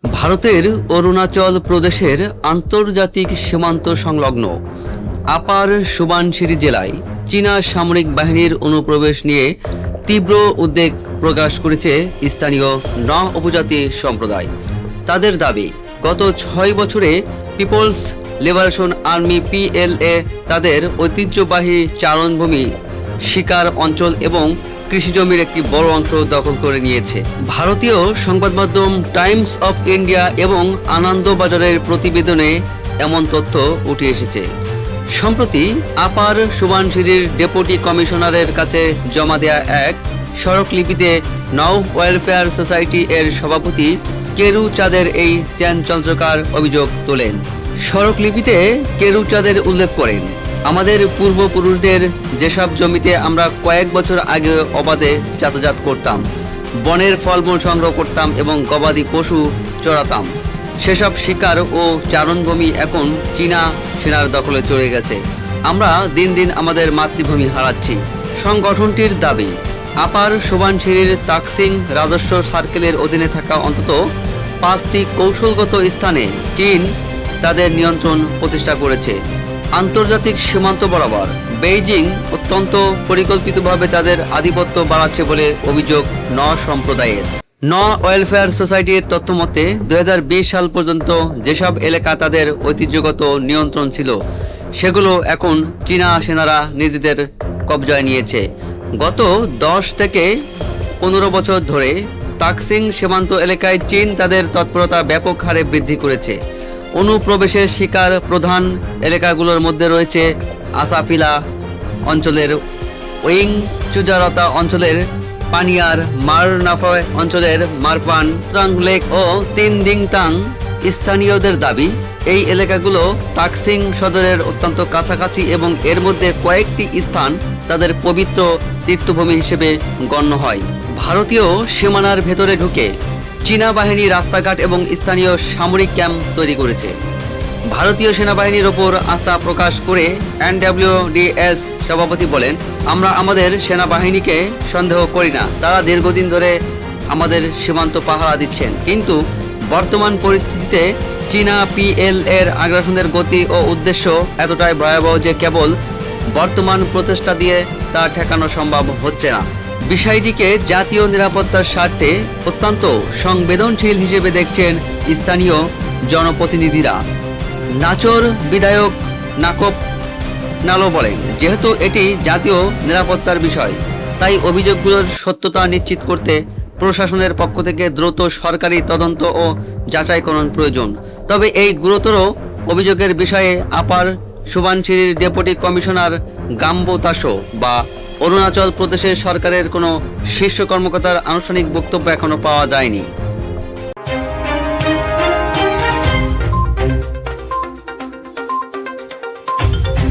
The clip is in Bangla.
ভারতের অরুণাচল প্রদেশের আন্তর্জাতিক সীমান্ত সংলগ্ন আপার সুবানশিরি জেলায় চীনা সামরিক বাহিনীর অনুপ্রবেশ নিয়ে তীব্র উদ্বেগ প্রকাশ করেছে স্থানীয় নহ উপজাতি সম্প্রদায়। তাদের দাবি, গত 6 বছরে পিপলস লিবারেশন আর্মি PLA তাদের ঐতিহ্যবাহী চারণভূমি, শিকার অঞ্চল এবং কৃষিজমির একটি বড় অংশ দখল করে নিয়েছে। ভারতীয় সংবাদ মাধ্যম টাইমস অফ ইন্ডিয়া এবং আনন্দবাজারের প্রতিবেদনে এমন তথ্য উঠে এসেছে। সম্প্রতি আপার সুবানশিরির ডেপুটি কমিশনারের কাছে জমা দেয়া এক স্মারকলিপিতে নৌ ওয়েলফেয়ার সোসাইটি এর সভাপতি কেরু চাঁদের এই চাঞ্চল্যকর অভিযোগ তোলেন। স্মারকলিপিতে কেরু চাঁদের উল্লেখ করেন, আমাদের পূর্বপুরুষদের যেসব জমিতে আমরা কয়েক বছর আগে অবাধে যাতায়াত করতাম, বনের ফলমূল সংগ্রহ করতাম এবং গবাদি পশু চড়াতাম, সেসব শিকার ও চারণভূমি এখন চীনা সেনার দখলে চলে গেছে। আমরা দিন দিন আমাদের মাতৃভূমি হারাচ্ছি। সংগঠনটির দাবি, আপার সুবানশিরির তাকসিং রাজস্ব সার্কেলের অধীনে থাকা অন্তত 5টি কৌশলগত স্থানে চীন তাদের নিয়ন্ত্রণ প্রতিষ্ঠা করেছে। আন্তর্জাতিক সীমান্ত বরাবর বেইজিং অত্যন্ত পরিকল্পিতভাবে তাদের আধিপত্য বাড়াচ্ছে বলে অভিযোগ নহ সম্প্রদায়ের। নহ ওয়েলফেয়ার সোসাইটির তথ্যমতে 2020 সাল পর্যন্ত যেসব এলাকা তাদের ঐতিহ্যগত নিয়ন্ত্রণ ছিল, সেগুলো এখন চীনা সেনারা নিজেদের কবজায় নিয়েছে। গত 10 থেকে 15 বছর ধরে তাকসিং সীমান্ত এলাকায় চীন তাদের তৎপরতা ব্যাপক হারে বৃদ্ধি করেছে। অনুপ্রবেশের শিকার প্রধান এলাকাগুলোর মধ্যে রয়েছে আসাফিলা অঞ্চলের ওয়িং, চুজারতা অঞ্চলের পানিয়ার, মারনাফা অঞ্চলের মারফান, ত্রাং লেক ও তিনদিংতাং। স্থানীয়দের দাবি, এই এলাকাগুলো তাকসিং সদরের অত্যন্ত কাছাকাছি এবং এর মধ্যে কয়েকটি স্থান তাদের পবিত্র তীর্থভূমি হিসেবে গণ্য হয়। ভারতীয় সীমানার ভেতরে ঢুকে চীনা বাহিনী রাস্তাঘাট এবং স্থানীয় সামরিক ক্যাম্প তৈরি করেছে। ভারতীয় সেনাবাহিনীর ওপর আস্থা প্রকাশ করে NWDS সভাপতি বলেন, আমরা আমাদের সেনাবাহিনীকে সন্দেহ করি না, তারা দীর্ঘদিন ধরে আমাদের সীমান্ত পাহারা দিচ্ছেন। কিন্তু বর্তমান পরিস্থিতিতে চীনা PLA এর আগ্রাসনের গতি ও উদ্দেশ্য এতটাই ভয়াবহ যে কেবল বর্তমান প্রচেষ্টা দিয়ে তা ঠেকানো সম্ভব হচ্ছে না। বিষয়টিকে জাতীয় নিরাপত্তার স্বার্থে অত্যন্ত সংবেদনশীল হিসেবে দেখছেন স্থানীয় জনপ্রতিনিধিরা। নাচর বিধায়ক নাকপ নালো বলেন, যেহেতু এটি জাতীয় নিরাপত্তার বিষয়, তাই অভিযোগগুলোর সত্যতা নিশ্চিত করতে প্রশাসনের পক্ষ থেকে দ্রুত সরকারি তদন্ত ও যাচাইকরণ প্রয়োজন। তবে এই গুরুতর অভিযোগের বিষয়ে আপার সুবানশিরির ডেপুটি কমিশনার গাম্বো তাসো বা অরুণাচল প্রদেশের সরকারের কোনো শীর্ষ কর্মকর্তার আনুষ্ঠানিক বক্তব্য এখনো পাওয়া যায়নি।